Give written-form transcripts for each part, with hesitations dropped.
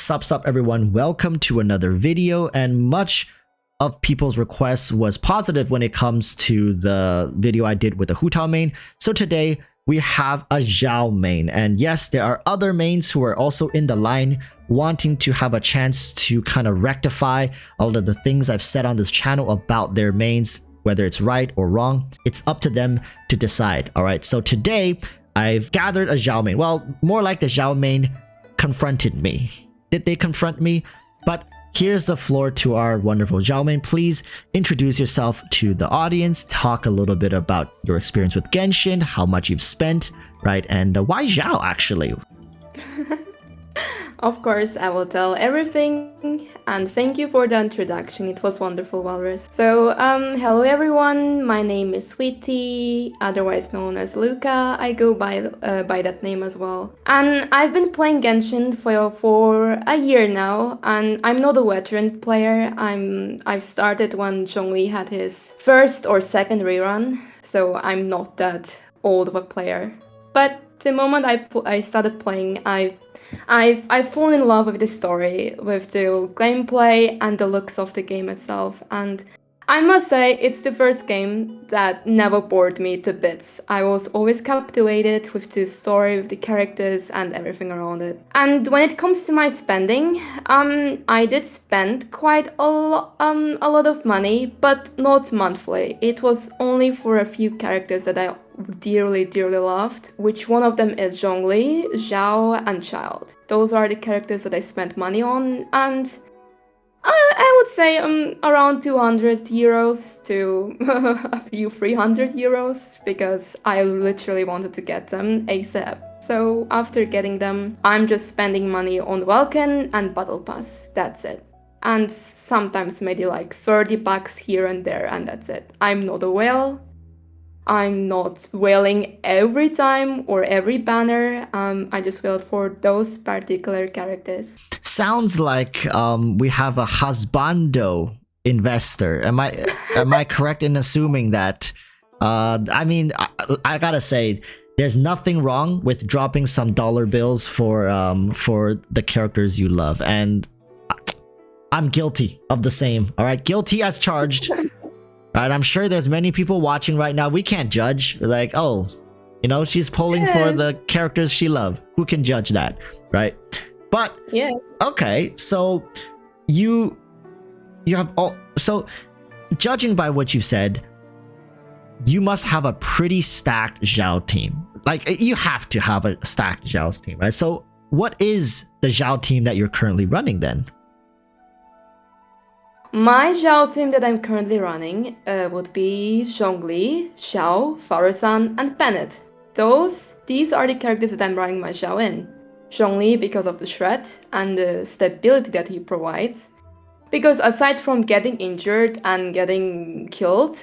Sup everyone, welcome to another video, and much of people's requests was positive when it comes to the video I did with the Hu Tao main. So today we have a Xiao main, and yes, there are other mains who are also in the line wanting to have a chance to kind of rectify all of the things I've said on this channel about their mains, whether it's right or wrong. It's up to them to decide. All right, so today I've gathered a Xiao main. Well, more like the Xiao main confronted me. Did they confront me? But here's the floor to our wonderful Xiao main. Please introduce yourself to the audience. Talk a little bit about your experience with Genshin, how much you've spent, right? And why Xiao, actually? Of course, I will tell everything, and thank you for the introduction. It was wonderful, Walrus. So, hello everyone. My name is Sweetie, otherwise known as Luca. I go by that name as well. And I've been playing Genshin for a year now, and I'm not a veteran player. I've started when Zhongli had his first or second rerun, so I'm not that old of a player. But the moment I started playing, I've fallen in love with the story, with the gameplay and the looks of the game itself, and I must say it's the first game that never bored me to bits. I was always captivated with the story, with the characters and everything around it. And when it comes to my spending, I did spend quite a lot of money, but not monthly. It was only for a few characters that I dearly loved, which one of them is Zhongli, Xiao, and Child. Those are the characters that I spent money on, and I would say around 200 euros to a few 300 euros, because I literally wanted to get them ASAP. So after getting them, I'm just spending money on Welkin and Battle Pass, that's it. And sometimes maybe like 30 bucks here and there, and that's it. I'm not a whale. I'm not whaling every time or every banner. I just whale for those particular characters. Sounds like we have a husbando investor. Am I correct in assuming that? I mean, I gotta say, there's nothing wrong with dropping some dollar bills for the characters you love, and I'm guilty of the same. All right, guilty as charged. Right, I'm sure there's many people watching right now. We can't judge. We're like, oh, you know, she's pulling for the characters she loves. Who can judge that, right? But yeah, okay. So you have all. So judging by what you said, you must have a pretty stacked Xiao team. Like, you have to have a stacked Xiao team, right? So what is the Xiao team that you're currently running then? My Xiao team that I'm currently running would be Zhongli, Xiao, Farazan, and Bennett. These are the characters that I'm running my Xiao in. Zhongli because of the shred and the stability that he provides. Because aside from getting injured and getting killed,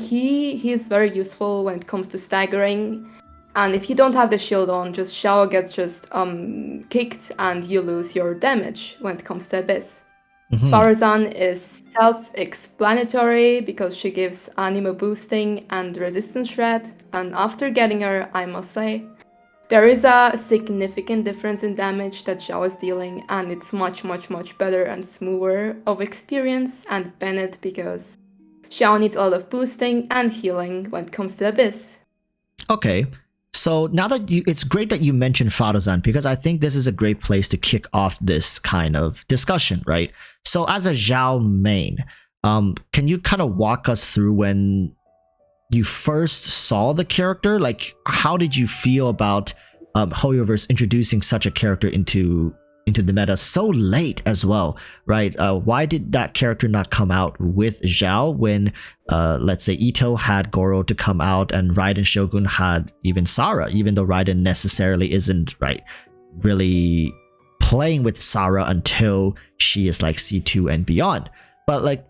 he is very useful when it comes to staggering. And if you don't have the shield on, just Xiao gets kicked and you lose your damage when it comes to Abyss. Farazan is self-explanatory because she gives animo boosting and resistance shred, and after getting her, I must say, there is a significant difference in damage that Xiao is dealing, and it's much better and smoother of experience. And Bennett because Xiao needs a lot of boosting and healing when it comes to Abyss. Okay. So now that it's great that you mentioned Farazan, because I think this is a great place to kick off this kind of discussion, right? So as a Xiao main, can you kind of walk us through when you first saw the character? Like, how did you feel about Hoyoverse introducing such a character into the meta so late as well, right? Why did that character not come out with Xiao when, let's say, Ito had Goro to come out and Raiden Shogun had even Sara, even though Raiden necessarily isn't, right, really playing with Sara until she is like C2 and beyond. But like,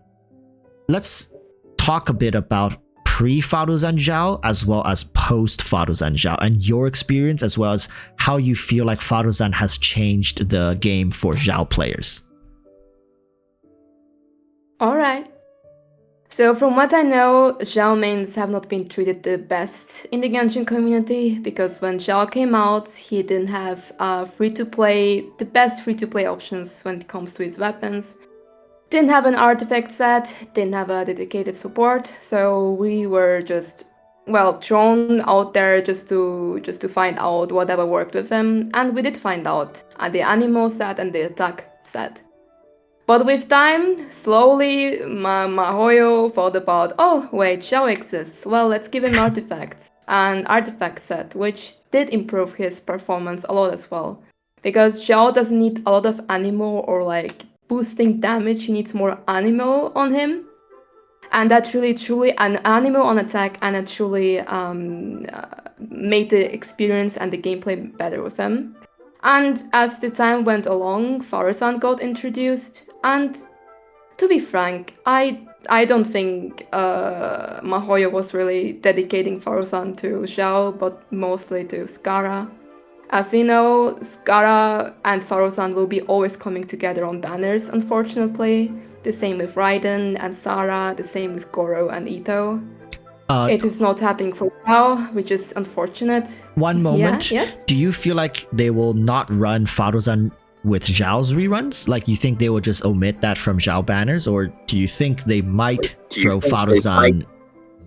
let's talk a bit about pre-Farazan Xiao as well as post-Farazan Xiao and your experience, as well as how you feel like Farazan has changed the game for Xiao players. Alright. So from what I know, Xiao mains have not been treated the best in the Genshin community because when Xiao came out, he didn't have the best free-to-play options when it comes to his weapons. Didn't have an artifact set, didn't have a dedicated support, so we were just thrown out there just to find out whatever worked with him, and we did find out the animo set and the attack set. But with time, slowly, Mahoyo thought about, oh wait, Xiao exists, well let's give him artifacts, an artifact set, which did improve his performance a lot as well. Because Xiao doesn't need a lot of animo or like boosting damage, he needs more animo on him. And that really truly, an animo on attack, and it truly made the experience and the gameplay better with him. And as the time went along, Faruzan got introduced, and to be frank, I don't think Mahoyo was really dedicating Faruzan to Xiao, but mostly to Skara. As we know, Skara and Faruzan will be always coming together on banners, unfortunately. The same with Raiden and Sara, the same with Goro and Ito. It is not happening for now, which is unfortunate. One moment. Yeah, yes? Do you feel like they will not run Faruzan with Zhao's reruns? Like, you think they will just omit that from Zhao banners? Or do you think they might throw Faruzan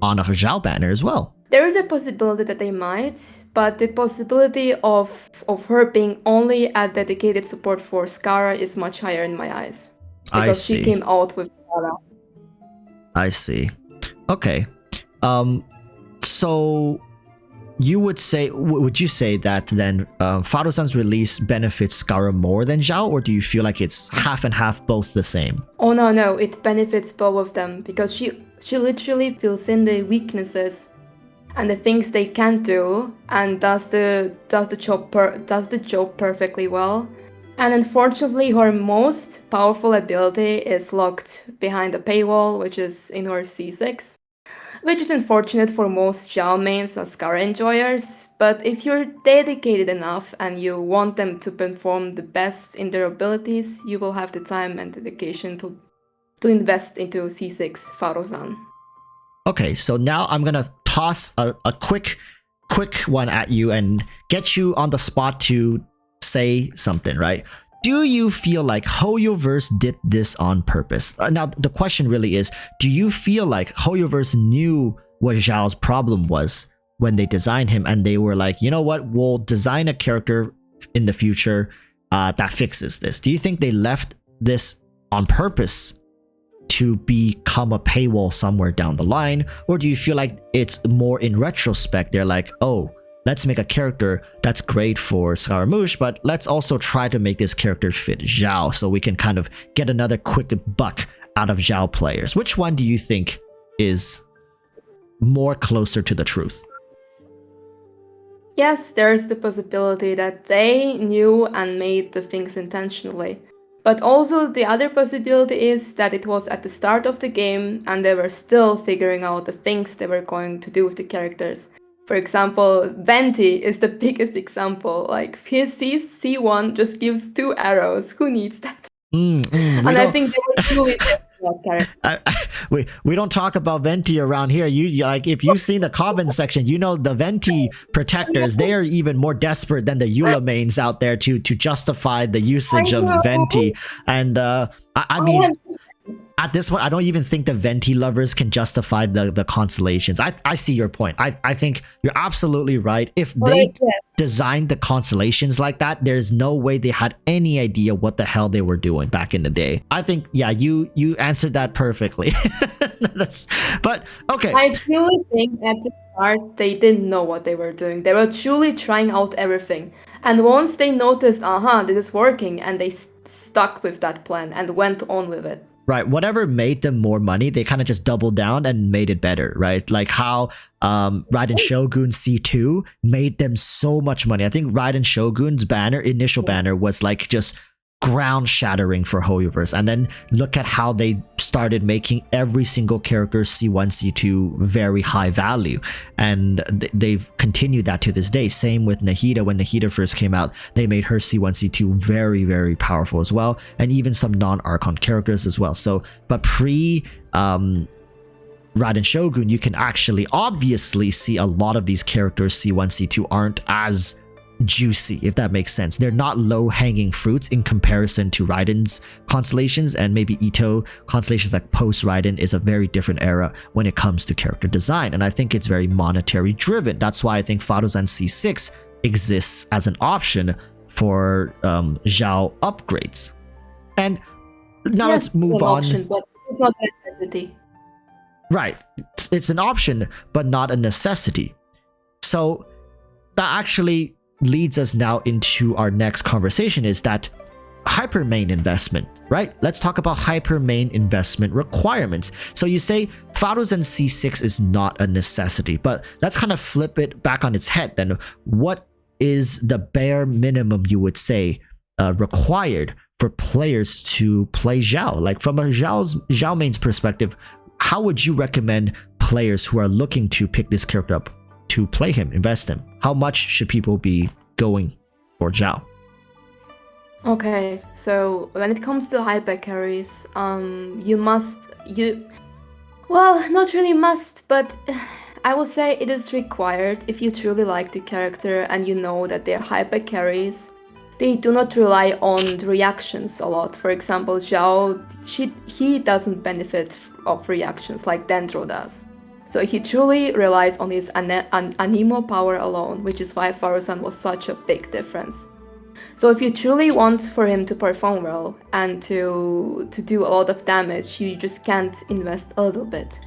on a Zhao banner as well? There is a possibility that they might, but the possibility of her being only a dedicated support for Skara is much higher in my eyes. Because she came out with Skara. I see. Okay. So would you say that then Faruzan's release benefits Skara more than Xiao, or do you feel like it's half and half, both the same? Oh no, it benefits both of them because she literally fills in the weaknesses and the things they can't do, and does the job perfectly well. And unfortunately, her most powerful ability is locked behind a paywall, which is in her C6. Which is unfortunate for most Xiao mains and Skara enjoyers, but if you're dedicated enough and you want them to perform the best in their abilities, you will have the time and dedication to invest into C6 Faruzan. Okay, so now I'm gonna toss a quick one at you and get you on the spot to say something, right? Do you feel like HoYoverse did this on purpose? Now, the question really is, do you feel like HoYoverse knew what Zhao's problem was when they designed him, and they were like, you know what, we'll design a character in the future that fixes this? Do you think they left this on purpose to become a paywall somewhere down the line? Or do you feel like it's more in retrospect, they're like, oh, let's make a character that's great for Scaramouche, but let's also try to make this character fit Xiao so we can kind of get another quick buck out of Xiao players? Which one do you think is more closer to the truth? Yes, there's the possibility that they knew and made the things intentionally. But also the other possibility is that it was at the start of the game and they were still figuring out the things they were going to do with the characters. For example, Venti is the biggest example. Like, his C1 just gives 2 arrows. Who needs that? And I think they were truly that character. We don't talk about Venti around here. You like, if you've seen the comment section, you know the Venti protectors, they are even more desperate than the Eula mains out there to justify the usage of Venti. And I mean, at this point, I don't even think the Venti lovers can justify the constellations. I see your point. I think you're absolutely right. If they designed the constellations like that, there's no way they had any idea what the hell they were doing back in the day. I think, yeah, you answered that perfectly. But okay. I truly think at the start, they didn't know what they were doing. They were truly trying out everything. And once they noticed, this is working, and they stuck with that plan and went on with it. Right, whatever made them more money, they kind of just doubled down and made it better, right? Like how Raiden Shogun C2 made them so much money. I think Raiden Shogun's initial banner was like just ground shattering for HoYoverse, and then look at how they started making every single character C1, C2 very high value, and they've continued that to this day. Same with Nahida. When Nahida first came out, they made her C1, C2 very, very powerful as well, and even some non-Archon characters as well. So, but pre Raiden Shogun, you can actually obviously see a lot of these characters, C1, C2, aren't as juicy, if that makes sense. They're not low-hanging fruits in comparison to Raiden's constellations, and maybe Ito constellations like post-Raiden is a very different era when it comes to character design, and I think it's very monetary driven. That's why I think Fadozan C6 exists as an option for Xiao upgrades. And now Yes, let's move it's an on. option, but it's not a necessity. Right. It's an option, but not a necessity. So that actually leads us now into our next conversation, is that hyper main investment, right? Let's talk about hyper main investment requirements. So you say Fadozan C6 is not a necessity, but let's kind of flip it back on its head then. What is the bare minimum you would say required for players to play Xiao? Like from a Xiao main's perspective, how would you recommend players who are looking to pick this character up to play him, invest him? How much should people be going for Xiao? Okay, so when it comes to hypercarries, well, not really must, but I will say it is required if you truly like the character and you know that they're hypercarries. They do not rely on the reactions a lot. For example, Xiao, he doesn't benefit of reactions like Dendro does. So he truly relies on his Anemo power alone, which is why Fadozan was such a big difference. So if you truly want for him to perform well and to do a lot of damage, you just can't invest a little bit.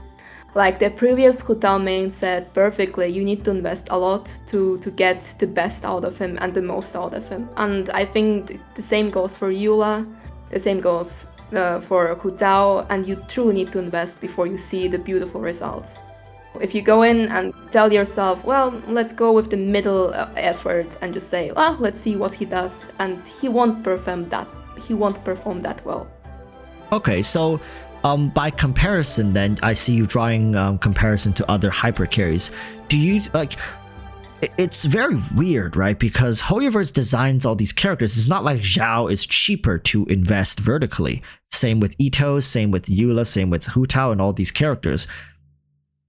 Like the previous Hu main said perfectly, you need to invest a lot to get the best out of him and the most out of him. And I think the same goes for Eula, the same goes for Hu and you truly need to invest before you see the beautiful results. If you go in and tell yourself, well, let's go with the middle effort and just say, well, let's see what he does, and he won't perform that well. Okay, so by comparison then, I see you drawing comparison to other hypercarries. Do you like it's very weird, right? Because Hoyoverse designs all these characters. It's not like Xiao is cheaper to invest vertically. Same with Ito, same with Eula, same with Hu Tao and all these characters.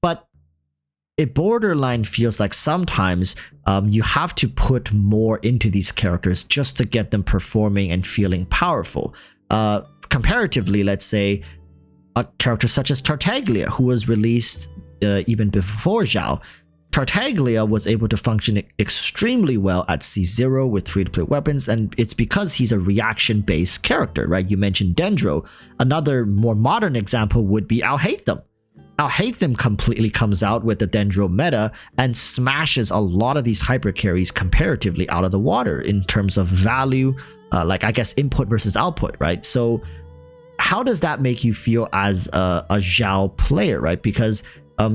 But it borderline feels like sometimes you have to put more into these characters just to get them performing and feeling powerful. Comparatively, let's say a character such as Tartaglia, who was released even before Xiao. Tartaglia was able to function extremely well at C0 with free-to-play weapons, and it's because he's a reaction-based character, right? You mentioned Dendro. Another more modern example would be Alhaitham. Alhaitham completely comes out with the Dendro meta and smashes a lot of these hypercarries comparatively out of the water in terms of value, like I guess input versus output, right? So how does that make you feel as a Xiao player, right? Because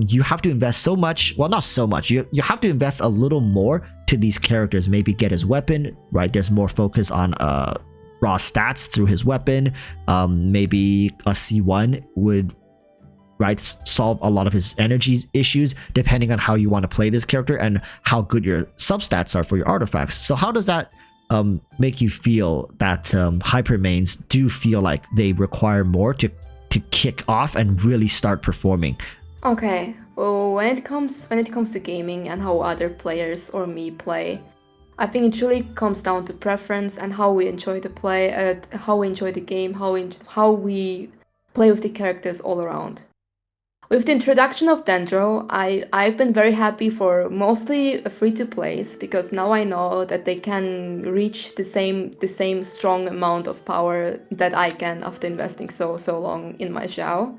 you have to invest so much, well, not so much, you have to invest a little more to these characters, maybe get his weapon, right? There's more focus on raw stats through his weapon. Maybe a C1 would solve a lot of his energy issues depending on how you want to play this character and how good your substats are for your artifacts. So how does that make you feel that hyper mains do feel like they require more to kick off and really start performing? Okay, well, when it comes to gaming and how other players or me play, I think it really comes down to preference and how we enjoy the play, how we enjoy the game, how we play with the characters all around. With the introduction of Dendro, I've been very happy for mostly free-to-plays, because now I know that they can reach the same strong amount of power that I can after investing so long in my Xiao.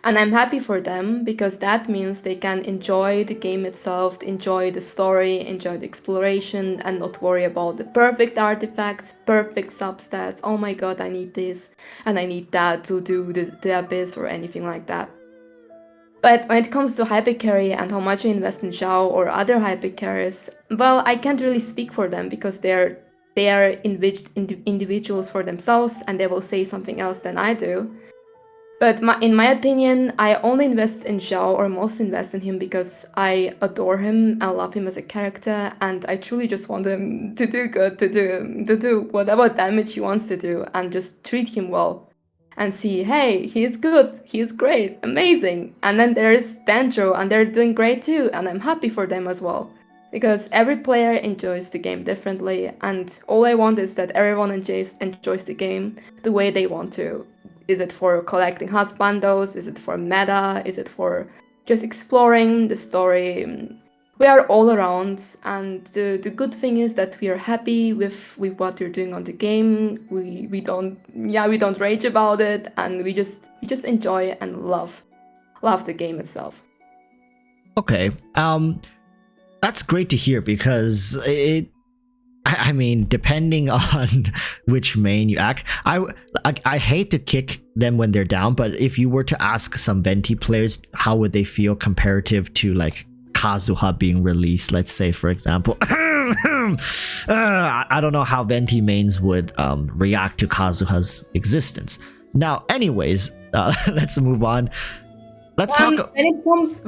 And I'm happy for them, because that means they can enjoy the game itself, enjoy the story, enjoy the exploration, and not worry about the perfect artifacts, perfect substats. Oh my god, I need this, and I need that to do the Abyss or anything like that. But when it comes to hypercarry and how much I invest in Xiao or other hypercarries, well, I can't really speak for them, because they are individuals for themselves, and they will say something else than I do. But in my opinion, I only invest in Xiao, or most invest in him, because I adore him, I love him as a character, and I truly just want him to do good, to do whatever damage he wants to do, and just treat him well. and see, hey, he's good, he's great, amazing. And then there's Dendro, and they're doing great too, and I'm happy for them as well. Because every player enjoys the game differently, and all I want is that everyone enjoys the game the way they want to. Is it for collecting husbandos? Is it for meta? Is it for just exploring the story? We are all around, and the good thing is that we are happy with what we're doing on the game. We don't rage about it, and we just enjoy and love the game itself. Okay. That's great to hear because I mean, depending on which main you act, I hate to kick them when they're down, but if you were to ask some Venti players, how would they feel comparative to like Kazuha being released, let's say, for example? I don't know how Venti mains would react to Kazuha's existence. Now, anyways, let's move on. Let's talk. When it comes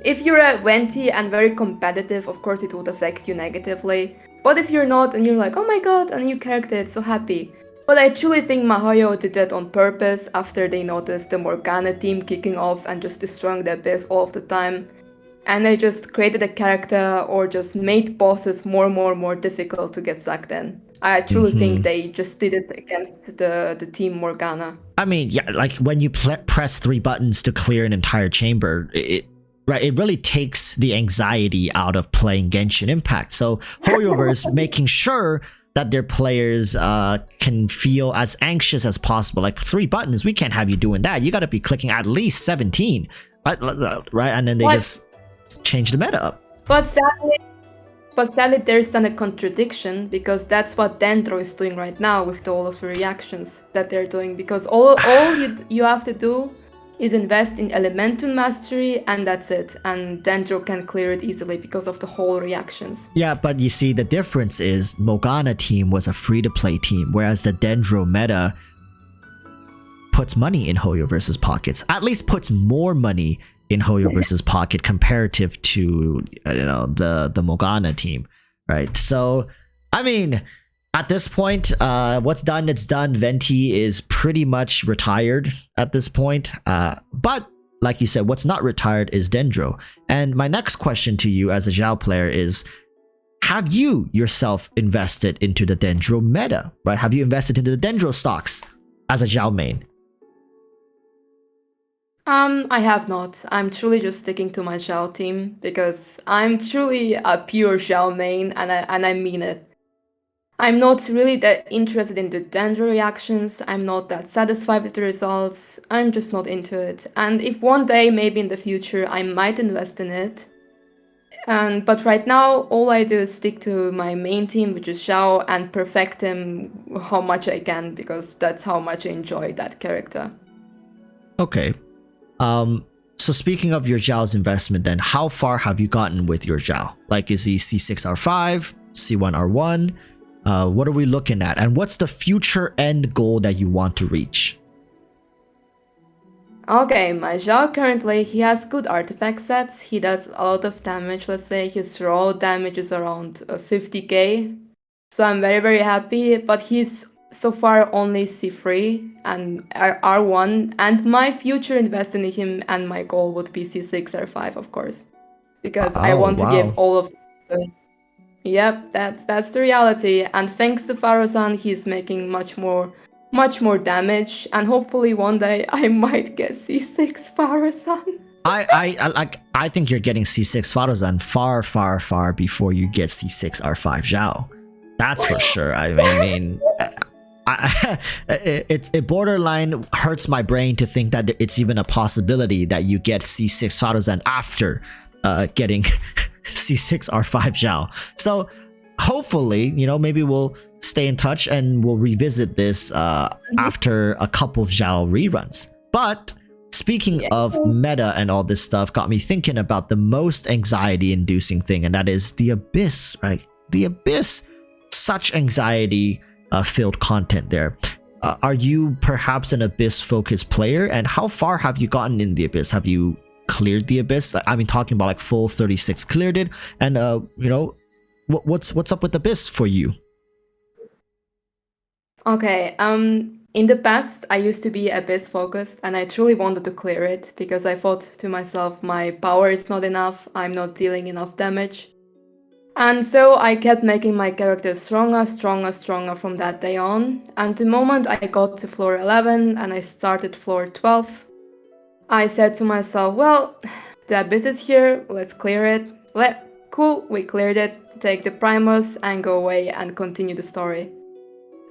if you're a Venti and very competitive, of course it would affect you negatively. But if you're not and you're like, oh my god, a new character, it's so happy. But I truly think Mahoyo did that on purpose after they noticed the Morgana team kicking off and just destroying the Abyss all of the time. And they just created a character or just made bosses more difficult to get sucked in. I truly think they just did it against the team Morgana. I mean, yeah, like when you press 3 buttons to clear an entire chamber, it really takes the anxiety out of playing Genshin Impact. So HoYoverse making sure that their players can feel as anxious as possible. Like 3 buttons, we can't have you doing that. You got to be clicking at least 17, right? And then they just change the meta up. But sadly, there's then a contradiction because that's what Dendro is doing right now with all of the reactions that they're doing. Because all you have to do is invest in Elementum Mastery, and that's it. And Dendro can clear it easily because of the whole reactions. Yeah, but you see, the difference is Morgana team was a free-to-play team, whereas the Dendro meta puts money in HoYoverse's pockets. At least puts more money in HoYoverse's pocket comparative to the Morgana team, right? So, I mean, at this point, what's done, it's done. Venti is pretty much retired at this point. But like you said, what's not retired is Dendro. And my next question to you as a Xiao player is, have you yourself invested into the Dendro meta, right? Have you invested into the Dendro stocks as a Xiao main? I have not. I'm truly just sticking to my Xiao team because I'm truly a pure Xiao main, and I mean it. I'm not really that interested in the Dendro reactions. I'm not that satisfied with the results. I'm just not into it. And if one day, maybe in the future, I might invest in it. But right now, all I do is stick to my main team, which is Xiao, and perfect him how much I can because that's how much I enjoy that character. Okay. So speaking of your Xiao's investment, then how far have you gotten with your Xiao? Like, is he C6R5, C1R1? What are we looking at? And what's the future end goal that you want to reach? Okay, my Xiao currently, he has good artifact sets. He does a lot of damage. Let's say his raw damage is around 50k. So I'm very happy, but he's so far only C3 and R1, and my future investment in him and my goal would be C6 R5, of course, because I want to give all of Yep, that's the reality. And thanks to Farozan, he's making much more damage, and hopefully one day I might get C6 Farozan. I think you're getting C6 Farozan far before you get C6 R5 Xiao. That's for sure. I mean, it borderline hurts my brain to think that it's even a possibility that you get C6 Farozan after getting C6 R5 Xiao. So hopefully, maybe we'll stay in touch and we'll revisit this after a couple of Xiao reruns. But speaking of meta and all this stuff, got me thinking about the most anxiety-inducing thing, and that is the Abyss, right? The Abyss. Such anxiety-filled content there. Are you perhaps an Abyss-focused player? And how far have you gotten in the Abyss? Have you cleared the Abyss? I mean, talking about like full 36 cleared it. And what's up with Abyss for you? Okay, In the past, I used to be abyss focused and I truly wanted to clear it because I thought to myself, my power is not enough, I'm not dealing enough damage. And so I kept making my character stronger, stronger, stronger from that day on. And the moment I got to floor 11 and I started floor 12, I said to myself, well, the abyss is here, let's clear it. Cool, we cleared it, take the primers and go away and continue the story.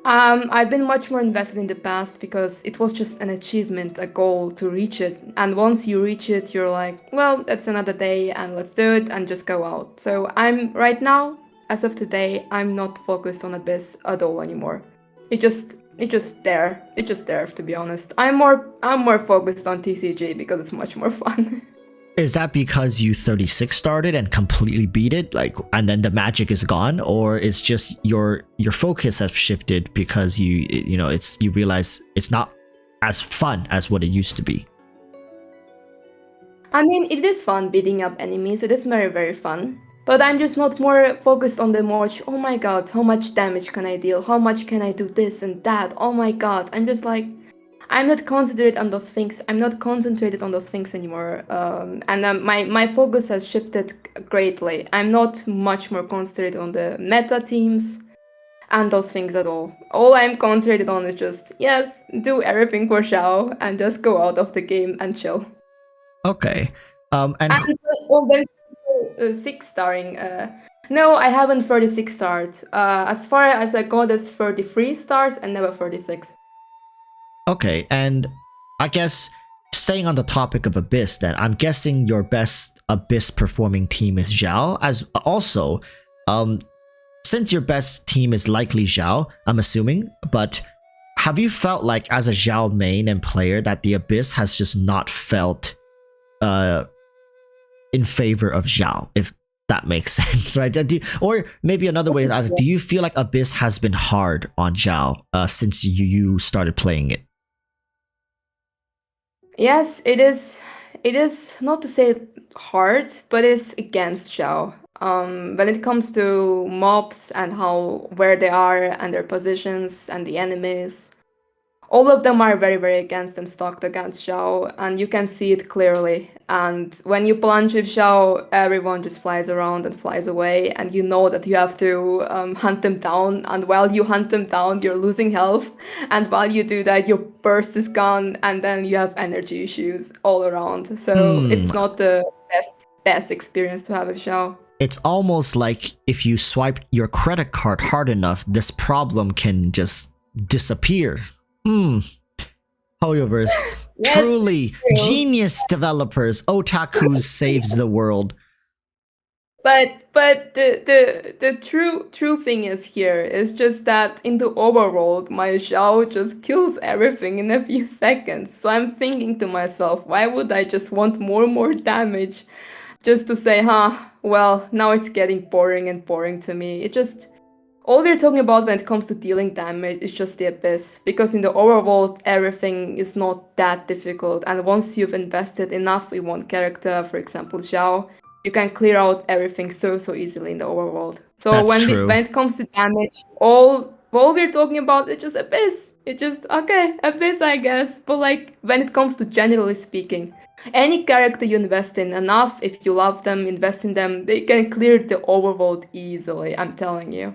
I've been much more invested in the past because it was just an achievement, a goal to reach it. And once you reach it, you're like, well, it's another day and let's do it and just go out. So I'm right now, as of today, I'm not focused on Abyss at all anymore. It's just there. It's just there, to be honest. I'm more focused on TCG because it's much more fun. Is that because you 36 started and completely beat it, like, and then the magic is gone, or it's just your focus has shifted because you realize it's not as fun as what it used to be? I mean, it is fun beating up enemies. It is very, very fun. But I'm just not more focused on the much, oh my god, how much damage can I deal? How much can I do this and that? Oh my god. I'm just like, I'm not concentrated on those things. I'm not concentrated on those things anymore. My focus has shifted greatly. I'm not much more concentrated on the meta teams and those things at all. All I'm concentrated on is just, yes, do everything for Xiao and just go out of the game and chill. Okay. There's 6 starring. No, I haven't 36 starred. As far as I got is 33 stars and never 36. Okay, and I guess staying on the topic of Abyss, then I'm guessing your best Abyss performing team is Xiao. As also, since your best team is likely Xiao, I'm assuming, but have you felt like as a Xiao main and player that the Abyss has just not felt in favor of Xiao, if that makes sense, right? Or maybe another way is, do you feel like Abyss has been hard on Xiao since you started playing it? Yes, it is. It is not to say hard, but it's against Xiao. When it comes to mobs and where they are and their positions and the enemies, all of them are very, very against and stocked against Xiao, and you can see it clearly. And when you plunge with Xiao, everyone just flies around and flies away, and you know that you have to hunt them down. And while you hunt them down, you're losing health, and while you do that, your burst is gone, and then you have energy issues all around. So it's not the best experience to have with Xiao. It's almost like if you swipe your credit card hard enough, this problem can just disappear. HoYoverse, Yes, truly true. genius developers. Otakus saves the world. But the true thing is here is just that in the overworld, my Xiao just kills everything in a few seconds. So I'm thinking to myself, why would I just want more and more damage, just to say, well, now it's getting boring and boring to me. It just all we're talking about when it comes to dealing damage is just the Abyss, because in the overworld everything is not that difficult, and once you've invested enough in one character, for example Xiao, you can clear out everything so easily in the overworld. So when it comes to damage, all we're talking about is just Abyss. It's just okay, Abyss, I guess. But like when it comes to generally speaking, any character you invest in enough, if you love them, invest in them, they can clear the overworld easily, I'm telling you.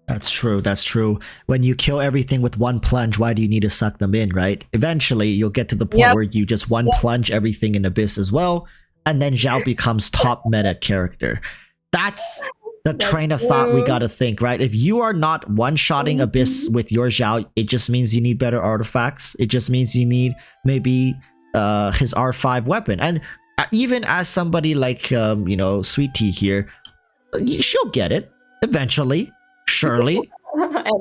That's true, that's true. When you kill everything with one plunge, why do you need to suck them in, right? Eventually, you'll get to the point where you just plunge everything in Abyss as well, and then Xiao becomes top meta character. That's the train of thought we gotta think, right? If you are not one-shotting Abyss with your Xiao, it just means you need better artifacts. It just means you need maybe his R5 weapon. And even as somebody like, Sweet Tea here, she'll get it eventually. Surely.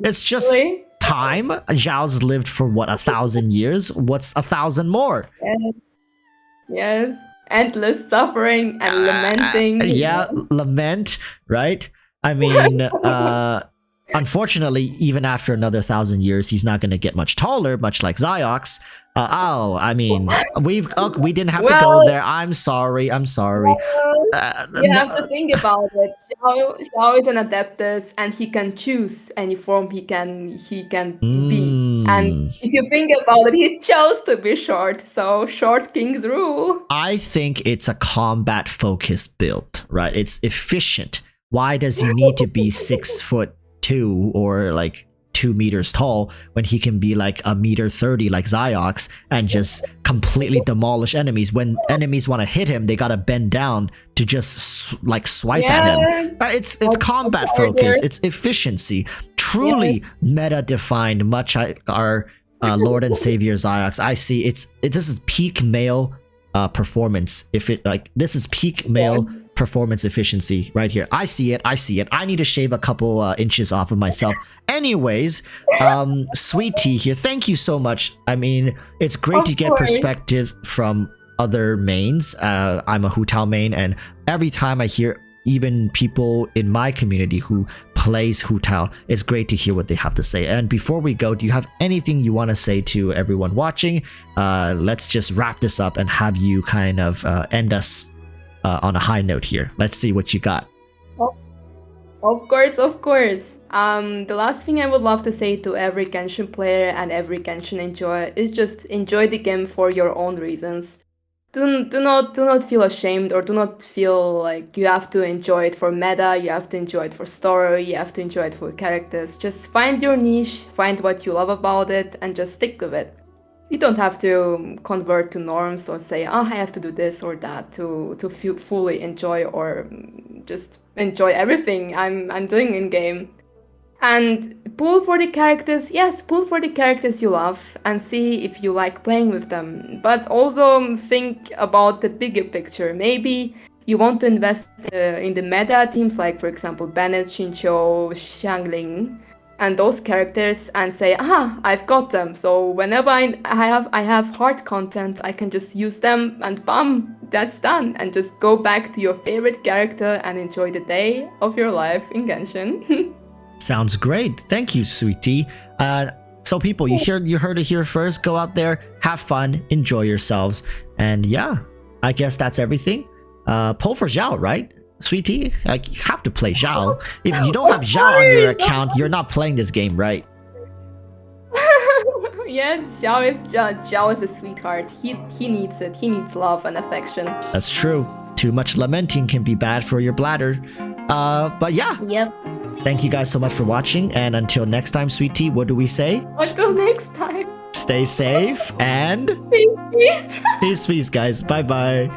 It's just time. Xiao's lived for what, 1,000 years? What's 1,000 more? Yes. Endless suffering and lamenting. Lament, right? I mean, unfortunately, even after another 1,000 years, he's not going to get much taller, much like Ziox. We didn't have to go there. I'm sorry. You have to think about it. Xiao is an Adeptus, and he can choose any form he can be. And if you think about it, he chose to be short, so short kings rule. I think it's a combat focused build, right? It's efficient. Why does he need to be 6'2" or like 2 meters tall when he can be like 1.30 m like Xiox and just completely demolish enemies? When enemies want to hit him, they gotta bend down to just like swipe at him. It's combat focused. It's efficiency. Truly meta defined, much like our Lord and Savior Xiox. I see this is peak male performance. This is peak male performance efficiency right here. I see it. I need to shave a couple inches off of myself. Anyways, Sweet Tea here, thank you so much. I mean, it's great to get perspective from other mains. I'm a Hu Tao main, and every time I hear even people in my community who plays Hu Tao, it's great to hear what they have to say. And before we go, do you have anything you want to say to everyone watching? Let's just wrap this up and have you kind of end us on a high note here. Let's see what you got. Of course. The last thing I would love to say to every Genshin player and every Genshin enjoyer is just enjoy the game for your own reasons. Do not feel ashamed, or do not feel like you have to enjoy it for meta, you have to enjoy it for story, you have to enjoy it for characters. Just find your niche, find what you love about it, and just stick with it. You don't have to convert to norms or say, I have to do this or that to fully enjoy or just enjoy everything I'm doing in game. And pull for the characters, yes, pull for the characters you love and see if you like playing with them. But also think about the bigger picture. Maybe you want to invest in the meta teams, like for example Bennett, Xinqiu, Xiangling, and those characters, and say, I've got them. So whenever I have hard content, I can just use them, and bam, that's done. And just go back to your favorite character and enjoy the day of your life in Genshin. Sounds great. Thank you, Sweetie. So people, you heard it here first. Go out there, have fun, enjoy yourselves. And yeah, I guess that's everything. Pull for Xiao, right? Sweetie, like, you have to play Xiao. If you don't have Xiao on your account, you're not playing this game, right? Yes, Xiao is a sweetheart. He needs it. He needs love and affection. That's true. Too much lamenting can be bad for your bladder. But yeah. Yep. Thank you guys so much for watching, and until next time, Sweet Tea, what do we say? Until next time. Stay safe and Peace. peace, guys. Bye. Bye.